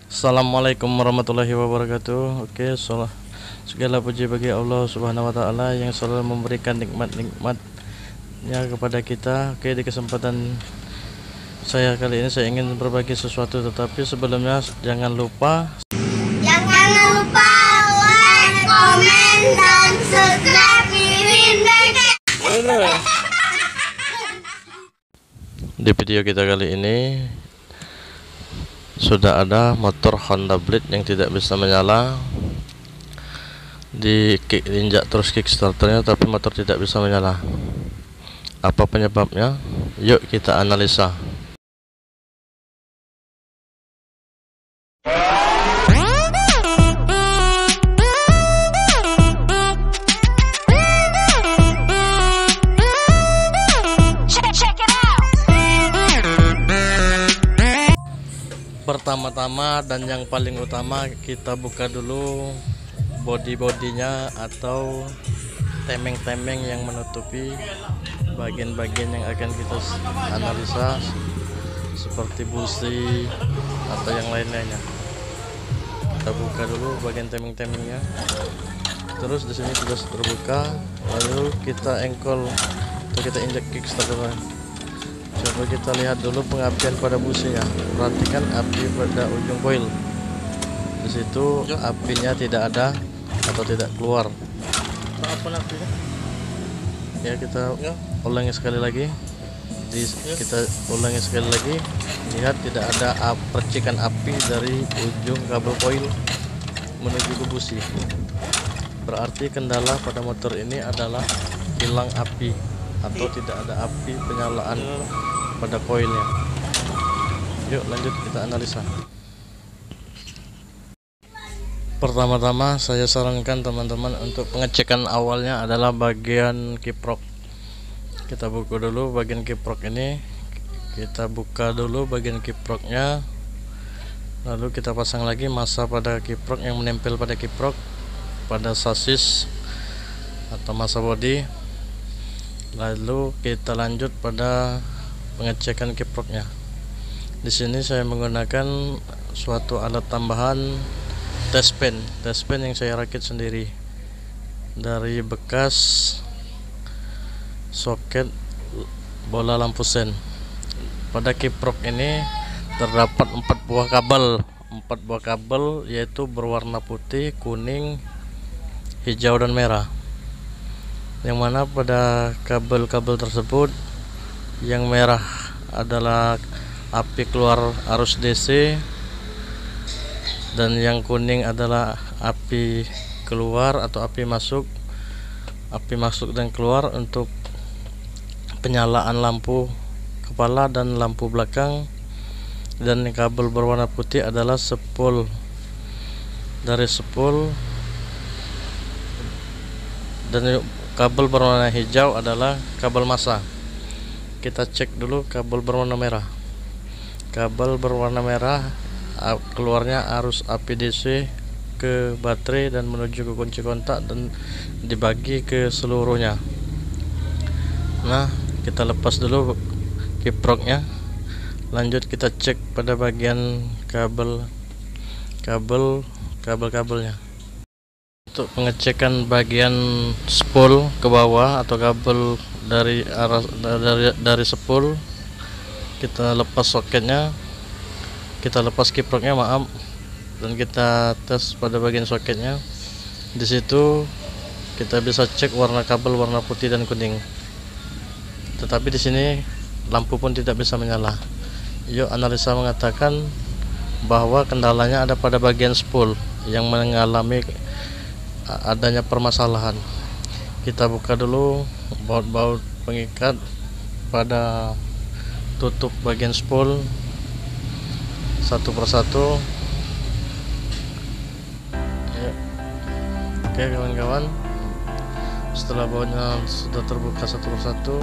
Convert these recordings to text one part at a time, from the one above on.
Assalamualaikum warahmatullahi wabarakatuh. Oke, segala puji bagi Allah Subhanahu wa taala yang selalu memberikan nikmat-nikmatnya kepada kita. Oke, di kesempatan saya kali ini saya ingin berbagi sesuatu, tetapi sebelumnya jangan lupa like, comment, dan subscribe Mimin Beke. Di video kita kali ini sudah ada motor Honda Blade yang tidak bisa menyala. Diinjak terus kickstarternya tapi motor tidak bisa menyala. Apa penyebabnya? Yuk kita analisa. Pertama-tama dan yang paling utama, kita buka dulu body-bodinya atau temeng-temeng yang menutupi bagian-bagian yang akan kita analisa, seperti busi atau yang lain-lainnya. Kita buka dulu bagian temeng-temengnya. Terus di sini sudah terbuka, lalu kita engkol atau kita injak kickstarter. Coba kita lihat dulu pengapian pada businya. Perhatikan api pada ujung koil. Di situ apinya tidak ada atau tidak keluar. Apa apinya? Ya, kita ulangi sekali lagi. Kita ulangi sekali lagi. Lihat tidak ada percikan api dari ujung kabel koil menuju ke busi. Berarti kendala pada motor ini adalah hilang api atau tidak ada api penyalaan pada koilnya. Yuk lanjut kita analisa. Pertama-tama saya sarankan teman-teman untuk pengecekan awalnya adalah bagian kiprok. Kita buka dulu bagian kiprok ini. Kita buka dulu bagian kiproknya, lalu kita pasang lagi massa pada kiprok yang menempel pada kiprok pada sasis atau massa body. Lalu kita lanjut pada pengecekan kiproknya. Di sini saya menggunakan suatu alat tambahan test pen yang saya rakit sendiri dari bekas soket bola lampu sen. Pada kiprok ini terdapat 4 buah kabel yaitu berwarna putih, kuning, hijau dan merah. Yang mana pada kabel-kabel tersebut yang merah adalah api keluar arus DC dan yang kuning adalah api keluar atau api masuk dan keluar untuk penyalaan lampu kepala dan lampu belakang. Dan kabel berwarna putih adalah spool. Dari spool dan kabel berwarna hijau adalah kabel massa. Kita cek dulu kabel berwarna merah. Kabel berwarna merah keluarnya arus api DC ke baterai dan menuju ke kunci kontak dan dibagi ke seluruhnya. Nah, kita lepas dulu kiproknya. Lanjut kita cek pada bagian kabelnya. Untuk pengecekan bagian spool ke bawah atau kabel dari spool, kita lepas soketnya, kita lepas kiproknya, dan kita tes pada bagian soketnya. Di situ kita bisa cek warna kabel warna putih dan kuning. Tetapi di sini lampu pun tidak bisa menyala. Yuk analisa mengatakan bahwa kendalanya ada pada bagian spool yang mengalami adanya permasalahan. Kita buka dulu baut-baut pengikat pada tutup bagian spool satu persatu. Ya. Oke kawan-kawan, setelah bautnya sudah terbuka satu persatu,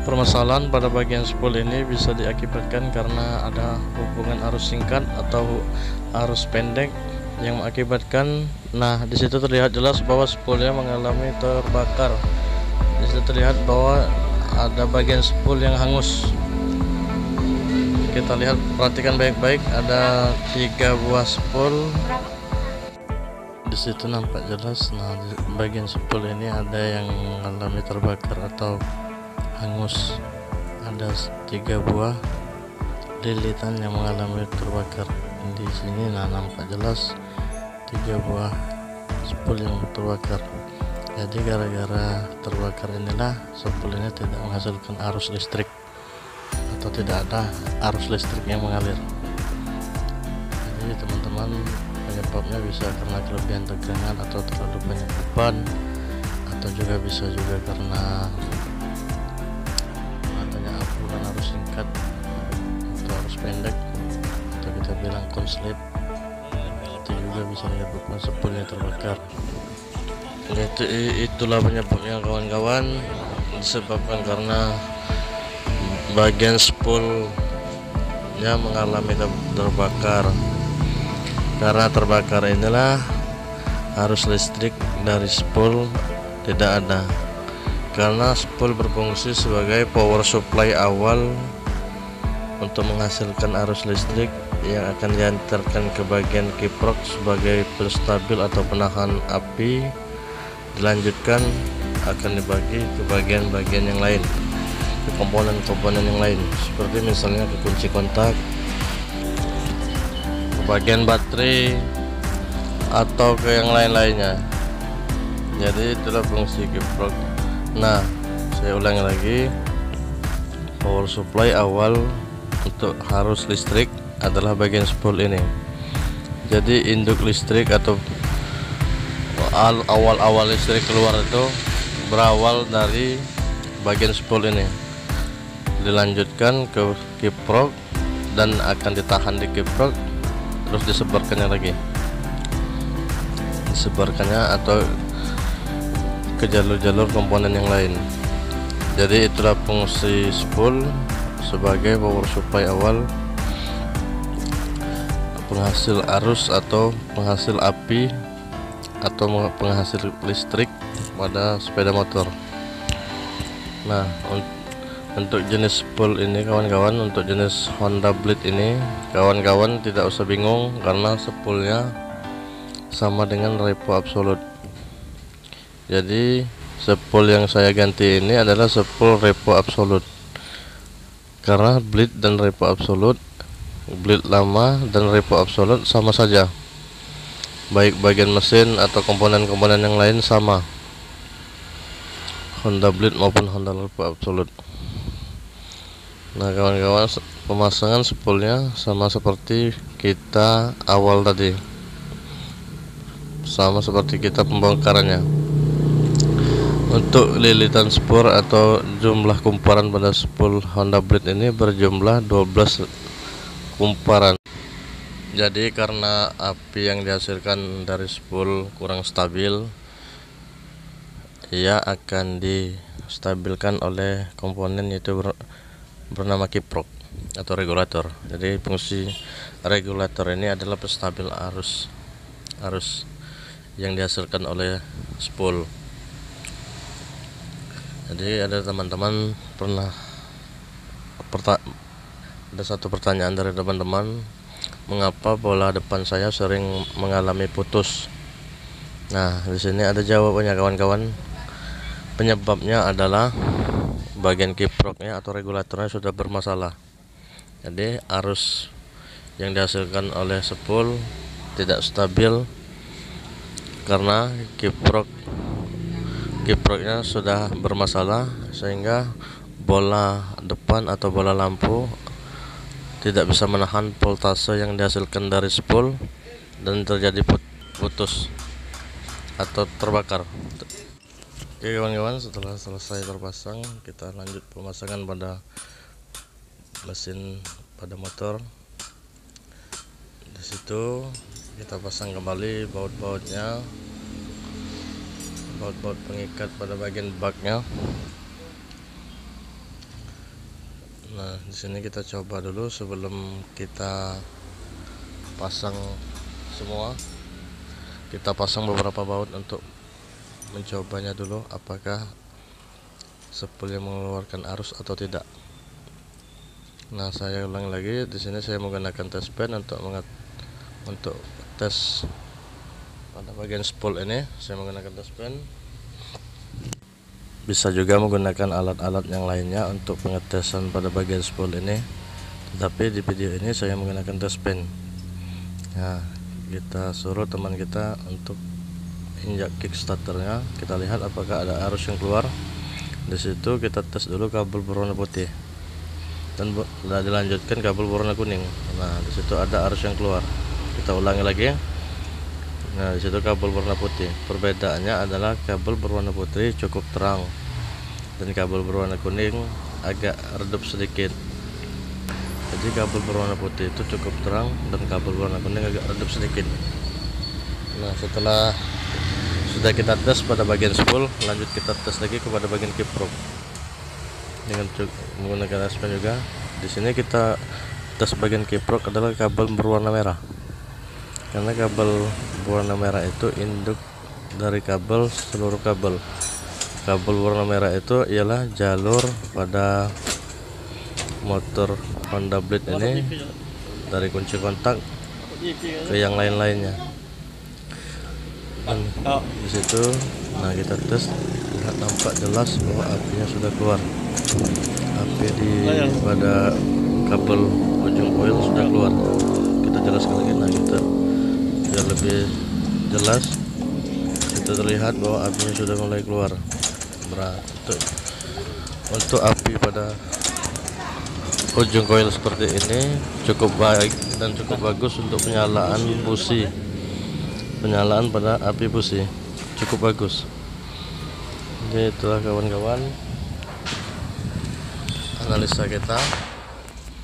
permasalahan pada bagian spool ini bisa diakibatkan karena ada hubungan arus singkat atau arus pendek yang mengakibatkan. Nah, di situ terlihat jelas bahwa spoolnya mengalami terbakar. Di situ terlihat bahwa ada bagian spool yang hangus. kita lihat, perhatikan baik-baik, ada 3 buah spool di situ nampak jelas. Nah, di bagian spool ini ada yang mengalami terbakar atau hangus, ada 3 buah lilitan yang mengalami terbakar di sini. Nah, nampak jelas 3 buah spool yang terbakar. Jadi gara-gara terbakar inilah spool ini tidak menghasilkan arus listrik atau tidak ada arus listrik yang mengalir. Jadi teman-teman, penyebabnya bisa karena kelebihan tegangan atau terlalu banyak beban, atau juga bisa juga karena adanya aliran arus singkat atau arus pendek, atau kita bilang konslet. Itu juga bisa menyebabkan spoolnya terbakar. Itulah penyebabnya kawan-kawan, disebabkan karena bagian spoolnya mengalami terbakar. Karena terbakar inilah arus listrik dari spool tidak ada, karena spool berfungsi sebagai power supply awal untuk menghasilkan arus listrik yang akan diantarkan ke bagian kiprok sebagai penstabil atau penahan api. Dilanjutkan akan dibagi ke bagian-bagian yang lain, ke komponen-komponen yang lain, seperti misalnya ke kunci kontak, ke bagian baterai, atau ke yang lain-lainnya. Jadi itulah fungsi kiprok. Nah, saya ulangi lagi, power supply awal untuk arus listrik adalah bagian spool ini. Jadi induk listrik atau awal-awal listrik keluar itu berawal dari bagian spool ini, dilanjutkan ke kiprok dan akan ditahan di kiprok, terus disebarkannya atau ke jalur-jalur komponen yang lain. Jadi itulah fungsi spool sebagai power supply awal, penghasil arus atau penghasil api atau penghasil listrik pada sepeda motor. Nah, untuk jenis spool ini kawan-kawan, untuk jenis Honda Blade ini kawan-kawan tidak usah bingung, karena spoolnya sama dengan repo absolut. Jadi spool yang saya ganti ini adalah spool repo absolut, karena Blade dan repo absolut, Blade lama dan repo absolut sama saja, baik bagian mesin atau komponen-komponen yang lain sama, Honda Blade maupun Honda repo absolut. Nah kawan-kawan, pemasangan spoolnya sama seperti kita awal tadi, sama seperti kita pembongkarannya. Untuk lilitan spool atau jumlah kumparan pada spool Honda Blade ini berjumlah 12 kumparan. Jadi karena api yang dihasilkan dari spool kurang stabil, ia akan distabilkan oleh komponen yaitu bernama kiprok atau regulator. Jadi fungsi regulator ini adalah penstabil arus yang dihasilkan oleh spool. Jadi ada teman-teman ada satu pertanyaan dari teman-teman, mengapa bola depan saya sering mengalami putus? Nah, di sini ada jawabannya kawan-kawan. Penyebabnya adalah bagian kiproknya atau regulatornya sudah bermasalah. Jadi arus yang dihasilkan oleh spool tidak stabil karena kiproknya sudah bermasalah, sehingga bola depan atau bola lampu tidak bisa menahan voltase yang dihasilkan dari spool dan terjadi putus atau terbakar. Oke kawan-kawan, setelah selesai terpasang, kita lanjut pemasangan pada mesin pada motor. Di situ kita pasang kembali baut-bautnya, baut pengikat pada bagian baknya. Nah, di sini kita coba dulu sebelum kita pasang semua. Kita pasang beberapa baut untuk mencobanya dulu apakah spoolnya mengeluarkan arus atau tidak. Nah, saya ulang lagi. Di sini saya menggunakan tes pen untuk tes pada bagian spool ini. Saya menggunakan tes pen. Bisa juga menggunakan alat-alat yang lainnya untuk pengetesan pada bagian spool ini. Tetapi di video ini saya menggunakan tes pen. Nah, kita suruh teman kita untuk injak kickstarternya. Kita lihat apakah ada arus yang keluar. Di situ kita tes dulu kabel berwarna putih dan dilanjutkan kabel berwarna kuning. Nah, di situ ada arus yang keluar. Kita ulangi lagi. Nah, di situ kabel berwarna putih. Perbedaannya adalah kabel berwarna putih cukup terang dan kabel berwarna kuning agak redup sedikit. Jadi kabel berwarna putih itu cukup terang dan kabel berwarna kuning agak redup sedikit. Nah, setelah sudah kita tes pada bagian spool, lanjut kita tes lagi kepada bagian kiprok dengan menggunakan tes pen juga. Di sini kita tes bagian kiprok adalah kabel berwarna merah, karena kabel berwarna merah itu induk dari kabel seluruh kabel. Kabel berwarna merah itu ialah jalur pada motor Honda Blade ini dari kunci kontak ke yang lain-lainnya. Dan di situ, nah kita tes, lihat nampak jelas bahwa apinya sudah keluar. Api pada kabel ujung koil sudah keluar. Kita jelaskan lagi. Nah, kita biar lebih jelas, kita terlihat bahwa apinya sudah mulai keluar. Untuk api pada ujung koil seperti ini cukup baik dan cukup bagus untuk penyalaan busi. Penyalaan pada api busi cukup bagus. Jadi itulah kawan-kawan, analisa kita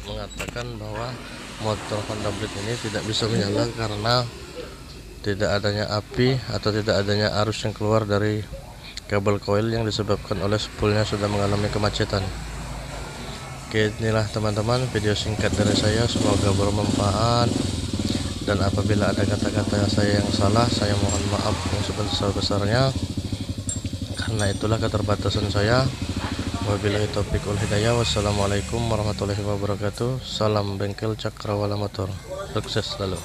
mengatakan bahwa motor Honda Blade ini tidak bisa menyala karena tidak adanya api atau tidak adanya arus yang keluar dari kabel koil yang disebabkan oleh spoolnya sudah mengalami kemacetan. Oke, inilah teman-teman video singkat dari saya, semoga bermanfaat. Dan apabila ada kata-kata saya yang salah, saya mohon maaf yang sebesar-besarnya, karena itulah keterbatasan saya. Wabillahi taufiq wal hidayah. Wassalamualaikum warahmatullahi wabarakatuh. Salam bengkel Cakrawala Motor. Sukses selalu.